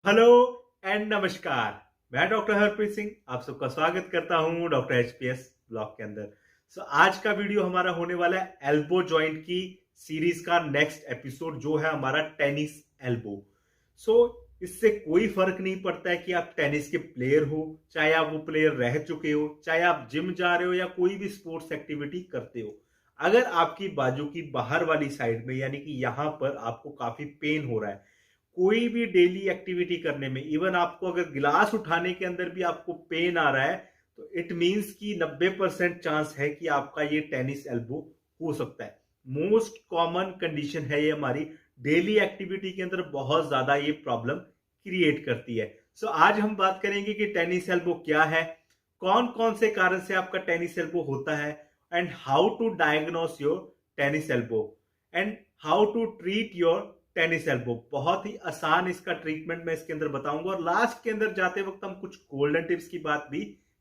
Hello and नमस्कार। मैं doctor Harpreet Singh आप सबका स्वागत करता हूं डॉक्टर एचपीएस ब्लॉग के अंदर। आज का वीडियो हमारा होने वाला है एल्बो जॉइंट की सीरीज का नेक्स्ट एपिसोड जो है हमारा टेनिस एल्बो। सो इससे कोई फर्क नहीं पड़ता है कि आप टेनिस के प्लेयर हो, चाहे आप वो प्लेयर रह चुके हो, चाहे आप जिम जा रहे हो या कोई भी स्पोर्ट्स एक्टिविटी करते हो। अगर आपकी बाजू की बाहर वाली साइड में यानी कि यहां पर आपको काफी पेन हो रहा है कोई भी डेली एक्टिविटी करने में, इवन आपको अगर गिलास उठाने के अंदर भी आपको पेन आ रहा है, तो इट मींस कि 90% चांस है कि आपका ये टेनिस एल्बो हो सकता है। मोस्ट कॉमन कंडीशन है ये हमारी डेली एक्टिविटी के अंदर बहुत ज्यादा ये प्रॉब्लम क्रिएट करती है। आज हम बात करेंगे कि टेनिस एल्बो क्या है, कौन कौन से कारण से आपका टेनिस एल्बो होता है, and how to diagnose your tennis elbow, and how to treat your tennis elbow. बहुत ही आसान इसका ट्रीटमेंट मैं इसके अंदर बताऊंगा और लास्ट के अंदर जाते वक्त हम कुछ गोल्डन टिप्स की बात भी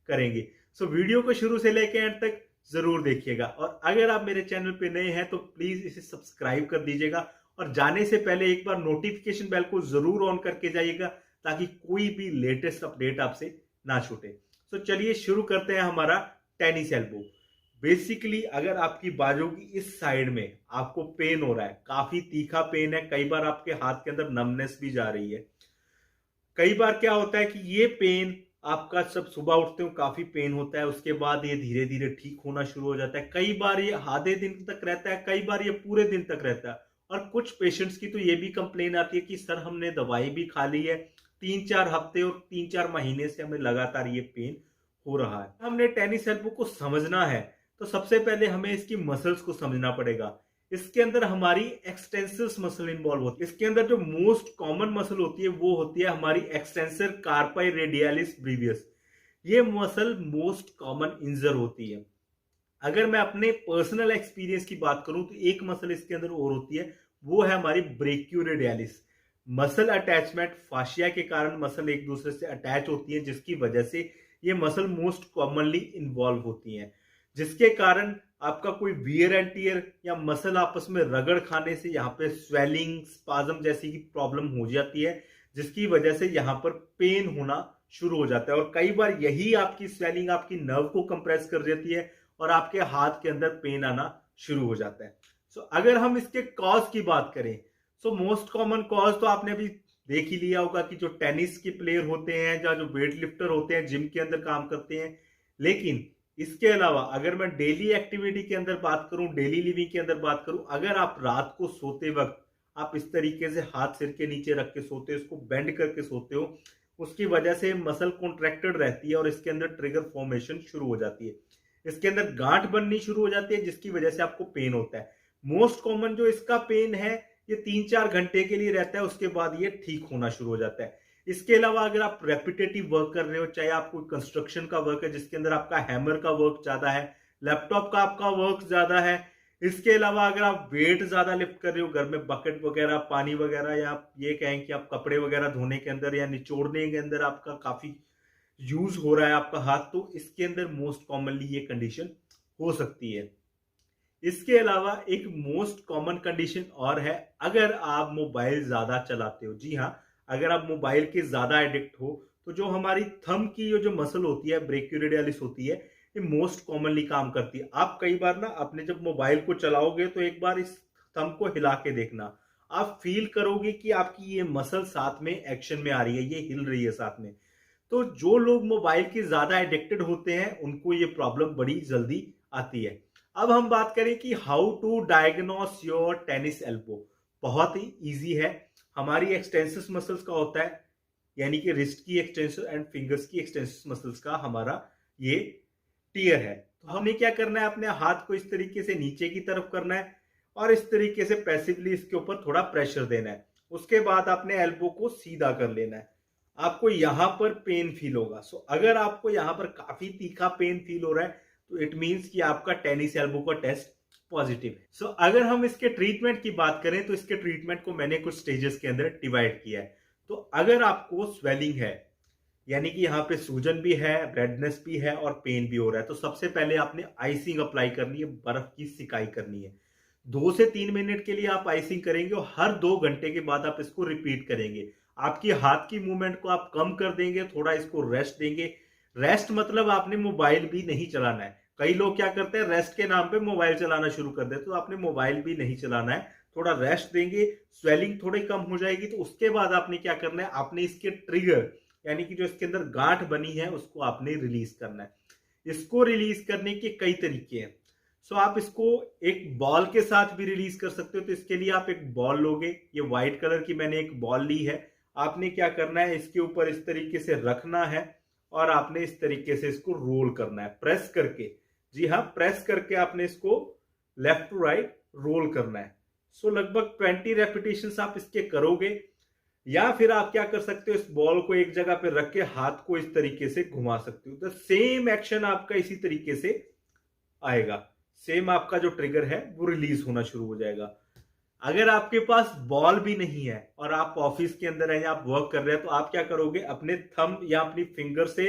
करेंगे। वीडियो को शुरू से लेकर एंड तक जरूर देखिएगा और अगर आप मेरे चैनल पे नए हैं तो प्लीज इसे सब्सक्राइब कर दीजिएगा और जाने से पहले एक बार नोटिफिकेशन बेल को जरूर ऑन करके जाइएगा ताकि कोई भी लेटेस्ट अपडेट आपसे ना छूटे। चलिए शुरू करते हैं हमारा टेनिस एल्बो। बेसिकली अगर आपकी बाजू की इस साइड में आपको पेन हो रहा है, काफी तीखा पेन है, कई बार आपके हाथ के अंदर नमनेस भी जा रही है, कई बार क्या होता है कि ये पेन आपका सब सुबह उठते हो काफी पेन होता है, उसके बाद ये धीरे धीरे ठीक होना शुरू हो जाता है, कई बार ये आधे दिन तक रहता है, कई बार ये पूरे दिन तक रहता है। और कुछ पेशेंट्स की तो ये भी कंप्लेन आती है कि सर हमने दवाई भी खा ली है, 3-4 हफ्ते और 3-4 महीने से हमें लगातार ये पेन हो रहा है। हमने टेनिस एल्बो को समझना है तो सबसे पहले हमें इसकी मसल्स को समझना पड़ेगा। इसके अंदर हमारी एक्सटेंसर मसल इन्वॉल्व होती है। इसके अंदर जो मोस्ट कॉमन मसल होती है वो होती है हमारी एक्सटेंसर कार्पाई रेडियलिस ब्रीवियस। ये मसल मोस्ट कॉमन इंजर होती है। अगर मैं अपने पर्सनल एक्सपीरियंस की बात करूं तो एक मसल इसके अंदर और होती है, वो है हमारी ब्रेक्यूरेडियलिस। मसल अटैचमेंट फाशिया के कारण मसल एक दूसरे से अटैच होती है जिसकी वजह से ये मसल मोस्ट कॉमनली इन्वॉल्व होती हैं, जिसके कारण आपका कोई वियर एंड टियर या मसल आपस में रगड़ खाने से यहाँ पे स्वेलिंग स्पाज्म जैसी की प्रॉब्लम हो जाती है, जिसकी वजह से यहाँ पर पेन होना शुरू हो जाता है और कई बार यही आपकी स्वेलिंग आपकी नर्व को कंप्रेस कर देती है और आपके हाथ के अंदर पेन आना शुरू हो जाता है। अगर हम इसके कॉज की बात करें, मोस्ट कॉमन कॉज तो आपने अभी देख ही लिया होगा कि जो टेनिस के प्लेयर होते हैं या जो वेट लिफ्टर होते हैं जिम के अंदर काम करते हैं। लेकिन इसके अलावा अगर मैं डेली एक्टिविटी के अंदर बात करूं, डेली लिविंग के अंदर बात करूं, अगर आप रात को सोते वक्त आप इस तरीके से हाथ सिर के नीचे रख के सोते हो, इसको बेंड करके सोते हो, उसकी वजह से मसल कॉन्ट्रैक्टेड रहती है और इसके अंदर ट्रिगर फॉर्मेशन शुरू हो जाती है, इसके अंदर गांठ बननी शुरू हो जाती है जिसकी वजह से आपको पेन होता है। मोस्ट कॉमन जो इसका पेन है ये 3-4 घंटे के लिए रहता है, उसके बाद ये ठीक होना शुरू हो जाता है। इसके अलावा अगर आप रेपिटेटिव वर्क कर रहे हो, चाहे आप कोई कंस्ट्रक्शन का वर्क है जिसके अंदर आपका हैमर का वर्क ज्यादा है, लैपटॉप का आपका वर्क ज्यादा है, इसके अलावा अगर आप वेट ज्यादा लिफ्ट कर रहे हो, घर में बकेट वगैरह पानी वगैरह, या आप ये कहें कि आप कपड़े वगैरह धोने के अंदर या निचोड़ने के अंदर आपका काफी यूज हो रहा है आपका हाथ, तो इसके अंदर मोस्ट कॉमनली ये कंडीशन हो सकती है। इसके अलावा एक मोस्ट कॉमन कंडीशन और है, अगर आप मोबाइल ज्यादा चलाते हो। जी हाँ, अगर आप मोबाइल के ज्यादा एडिक्ट हो तो जो हमारी थंब की जो मसल होती है ब्रेक्यूरेडियलिस होती है, ये मोस्ट कॉमनली काम करती है। आप कई बार ना अपने जब मोबाइल को चलाओगे तो एक बार इस थंब को हिला के देखना, आप फील करोगे कि आपकी ये मसल साथ में एक्शन में आ रही है, ये हिल रही है साथ में। तो जो लोग मोबाइल के ज्यादा एडिक्टेड होते हैं उनको ये प्रॉब्लम बड़ी जल्दी आती है। अब हम बात करें कि how to diagnose your tennis elbow. बहुत ही इजी है। हमारी एक्सटेंसिव मसल्स का होता है, यानी कि रिस्ट की एक्सटेंसिव एंड फिंगर्स की एक्सटेंसिव मसल्स का हमारा ये टियर है। तो हमें क्या करना है, अपने हाथ को इस तरीके से नीचे की तरफ करना है और इस तरीके से पैसिवली इसके ऊपर थोड़ा प्रेशर देना है। उसके बाद आपने एल्बो को सीधा कर लेना है। आपको यहां पर पेन फील होगा। अगर आपको यहां पर काफी तीखा पेन फील हो रहा है तो इट मींस कि आपका टेनिस एल्बो का टेस्ट पॉजिटिव है। अगर हम इसके ट्रीटमेंट की बात करें तो इसके ट्रीटमेंट को मैंने कुछ स्टेजेस के अंदर डिवाइड किया है। तो अगर आपको स्वेलिंग है, यानी कि यहाँ पे सूजन भी है, रेडनेस भी है और पेन भी हो रहा है, तो सबसे पहले आपने आइसिंग अप्लाई करनी है, बर्फ की सिकाई करनी है। 2 से 3 मिनट के लिए आप आइसिंग करेंगे और हर 2 घंटे के बाद आप इसको रिपीट करेंगे। आपकी हाथ की मूवमेंट को आप कम कर देंगे, थोड़ा इसको रेस्ट देंगे। रेस्ट मतलब आपने मोबाइल भी नहीं चलाना है। कई लोग क्या करते हैं, रेस्ट के नाम पे मोबाइल चलाना शुरू कर देते, तो आपने मोबाइल भी नहीं चलाना है। थोड़ा रेस्ट देंगे, स्वेलिंग थोड़ी कम हो जाएगी। तो उसके बाद आपने क्या करना है, आपने इसके ट्रिगर यानी कि जो इसके अंदर गांठ बनी है उसको आपने रिलीज करना है। इसको रिलीज करने के कई तरीके हैं। सो आप इसको एक बॉल के साथ भी रिलीज कर सकते हो। तो इसके लिए आप एक बॉल लोगे, ये व्हाइट कलर की मैंने एक बॉल ली है। आपने क्या करना है, इसके ऊपर इस तरीके से रखना है और आपने इस तरीके से इसको रोल करना है, प्रेस करके। जी हाँ, प्रेस करके आपने इसको लेफ्ट टू राइट रोल करना है। सो लगभग 20 रेपिटेशंस आप इसके करोगे। या फिर आप क्या कर सकते हो, इस बॉल को एक जगह पे रख के हाथ को इस तरीके से घुमा सकते हो। तो सेम एक्शन आपका इसी तरीके से आएगा। सेम आपका जो ट्रिगर है वो रिलीज होना शुरू हो जाएगा। अगर आपके पास बॉल भी नहीं है और आप ऑफिस के अंदर हैं या आप वर्क कर रहे हैं, तो आप क्या करोगे, अपने थंब या अपनी फिंगर से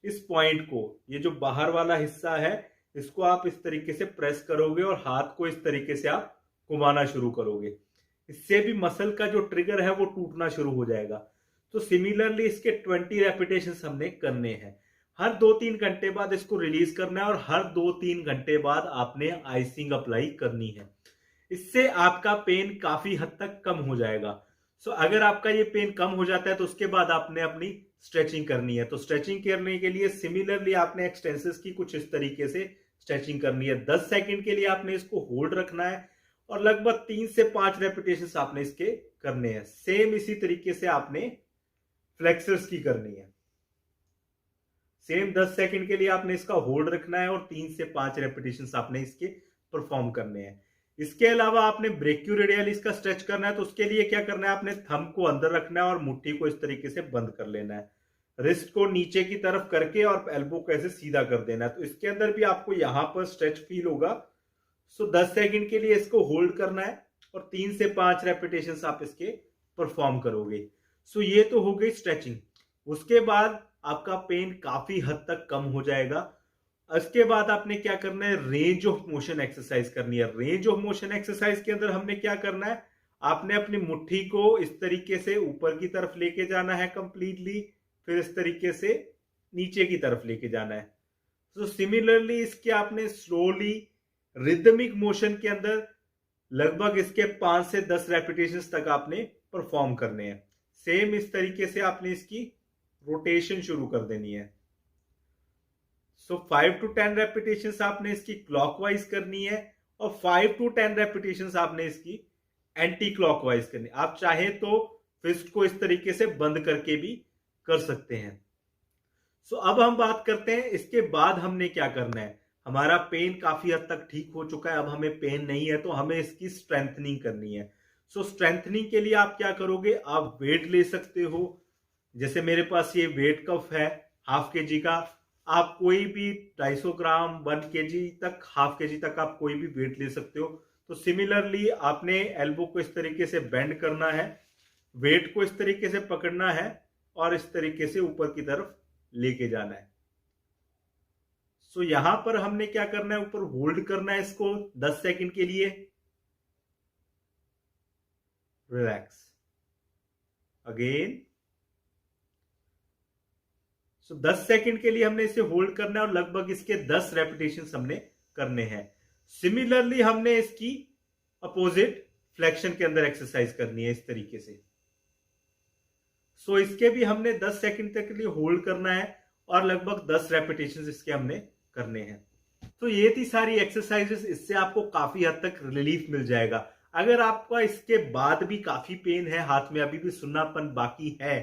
इस पॉइंट को, ये जो बाहर वाला हिस्सा है, इसको आप इस तरीके से प्रेस करोगे और हाथ को इस तरीके से आप घुमाना शुरू करोगे। इससे भी मसल का जो ट्रिगर है वो टूटना शुरू हो जाएगा। तो सिमिलरली इसके 20 रेपिटेशंस हमने करने हैं। हर 2-3 घंटे बाद इसको रिलीज करना है और हर 2-3 घंटे बाद आपने आइसिंग अप्लाई करनी है। इससे आपका पेन काफी हद तक कम हो जाएगा। सो अगर आपका ये पेन कम हो जाता है तो उसके बाद आपने अपनी स्ट्रेचिंग करनी है। तो स्ट्रेचिंग करने के लिए सिमिलरली आपने एक्सटेंसेस की कुछ इस तरीके से स्ट्रेचिंग करनी है। 10 सेकंड के लिए आपने इसको होल्ड रखना है और लगभग 3 से 5 रेपिटेशंस आपने इसके करने हैं। सेम इसी तरीके से आपने फ्लेक्सर्स की करनी है। सेम 10 सेकंड के लिए आपने इसका होल्ड रखना है और 3 से 5 रेपिटेशंस आपने इसके परफॉर्म करने हैं। इसके अलावा आपने ब्रेकियोरेडियलिस का स्ट्रेच करना है। तो उसके लिए क्या करना है, आपने थंब को अंदर रखना है और मुट्ठी को इस तरीके से बंद कर लेना है। रिस्ट को नीचे की तरफ करके और एल्बो को ऐसे सीधा कर देना है। तो इसके अंदर भी आपको यहां पर स्ट्रेच फील होगा। सो 10 सेकंड के लिए इसको होल्ड करना है और 3 से 5 रेपिटेशंस आप इसके परफॉर्म करोगे। सो ये तो हो गई स्ट्रेचिंग। उसके बाद आपका पेन काफी हद तक कम हो जाएगा। इसके बाद आपने क्या करना है, रेंज ऑफ मोशन एक्सरसाइज करनी है। रेंज ऑफ मोशन एक्सरसाइज के अंदर हमने क्या करना है, आपने अपनी मुट्ठी को इस तरीके से ऊपर की तरफ लेके जाना है कंप्लीटली, फिर इस तरीके से नीचे की तरफ लेके जाना है। तो सिमिलरली इसके आपने स्लोली रिदमिक मोशन के अंदर लगभग इसके 5 से 10 रेपिटेशंस तक आपने परफॉर्म करने हैं। सेम इस तरीके से आपने इसकी रोटेशन शुरू कर देनी है। सो 5 to 10 रेपिटेशंस आपने इसकी क्लॉकवाइज करनी है और 5 to 10 रेपिटेशंस आपने इसकी एंटी क्लॉकवाइज करनी है। आप चाहे तो फिस्ट को इस तरीके से बंद करके भी कर सकते हैं। सो अब हम बात करते हैं इसके बाद हमने क्या करना है। हमारा पेन काफी हद तक ठीक हो चुका है, अब हमें पेन नहीं है, तो हमें इसकी स्ट्रेंथनिंग करनी है। सो स्ट्रेंथनिंग के लिए आप क्या करोगे, आप वेट ले सकते हो। जैसे मेरे पास ये वेट कफ है हाफ kg का। आप कोई भी 250 ग्राम 1 kg तक, हाफ kg तक आप कोई भी वेट ले सकते हो। तो सिमिलरली आपने एल्बो को इस तरीके से बेंड करना है, वेट को इस तरीके से पकड़ना है और इस तरीके से ऊपर की तरफ लेके जाना है। सो यहां पर हमने क्या करना है, ऊपर होल्ड करना है इसको 10 सेकंड के लिए। Relax again. सो 10 सेकंड के लिए हमने इसे होल्ड करना है और लगभग इसके 10 रेपिटेशंस हमने करने हैं। सिमिलरली हमने इसकी अपोजिट फ्लेक्शन के अंदर एक्सरसाइज करनी है इस तरीके से। सो इसके भी हमने 10 सेकंड तक के लिए होल्ड करना है और लगभग 10 रेपिटेशंस इसके हमने करने हैं। तो ये थी सारी एक्सरसाइजेस। इससे आपको काफी हद तक रिलीफ मिल जाएगा। अगर आपका इसके बाद भी काफी पेन है, हाथ में अभी भी सुन्नापन बाकी है,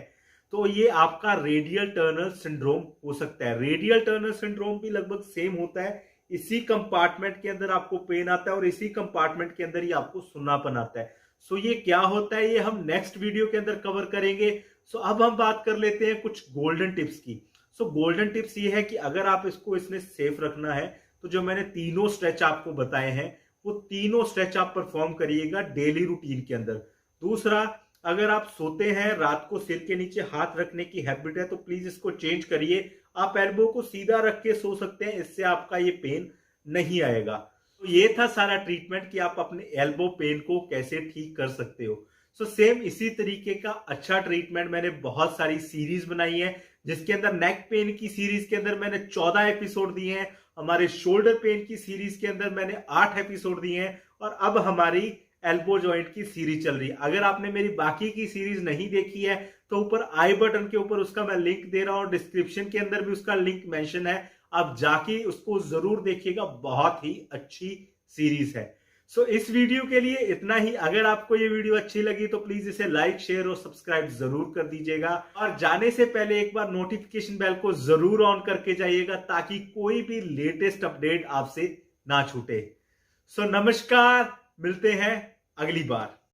तो ये आपका रेडियल टर्नर सिंड्रोम हो सकता है। रेडियल टर्नर सिंड्रोम भी लगभग सेम होता है। इसी कंपार्टमेंट के अंदर आपको पेन आता है और इसी कंपार्टमेंट के अंदर ही आपको सुन्नापन आता है। सो ये क्या होता है, ये हम नेक्स्ट वीडियो के अंदर कवर करेंगे। सो अब हम बात कर लेते हैं कुछ गोल्डन टिप्स की। सो गोल्डन टिप्स ये है कि अगर आप इसको इसमें सेफ रखना है तो जो मैंने तीनों स्ट्रेच आपको बताए हैं वो तीनों स्ट्रेच आप परफॉर्म करिएगा डेली रूटीन के अंदर। दूसरा, अगर आप सोते हैं रात को सिर के नीचे हाथ रखने की हैबिट है तो प्लीज इसको चेंज करिए। आप एल्बो को सीधा रख के सो सकते हैं, इससे आपका ये पेन नहीं आएगा। तो ये था सारा ट्रीटमेंट कि आप अपने एल्बो पेन को कैसे ठीक कर सकते हो। सो सेम इसी तरीके का अच्छा ट्रीटमेंट मैंने बहुत सारी सीरीज बनाई है, जिसके अंदर नेक पेन की सीरीज के अंदर मैंने 14 एपिसोड दिए हैं, हमारे शोल्डर पेन की सीरीज के अंदर मैंने 8 एपिसोड दिए हैं, और अब हमारी एल्बो जॉइंट की सीरीज चल रही है। अगर आपने मेरी बाकी की सीरीज नहीं देखी है तो ऊपर आई बटन के ऊपर उसका मैं लिंक दे रहा हूं, डिस्क्रिप्शन के अंदर भी उसका लिंक मेंशन है, आप जाके उसको जरूर देखिएगा, बहुत ही अच्छी सीरीज है। सो इस वीडियो के लिए इतना ही। अगर आपको ये वीडियो अच्छी लगी तो प्लीज इसे लाइक, शेयर और सब्सक्राइब जरूर कर दीजिएगा, और जाने से पहले एक बार नोटिफिकेशन बेल को जरूर ऑन करके जाइएगा ताकि कोई भी लेटेस्ट अपडेट आपसे ना छूटे। सो नमस्कार, मिलते हैं अगली बार।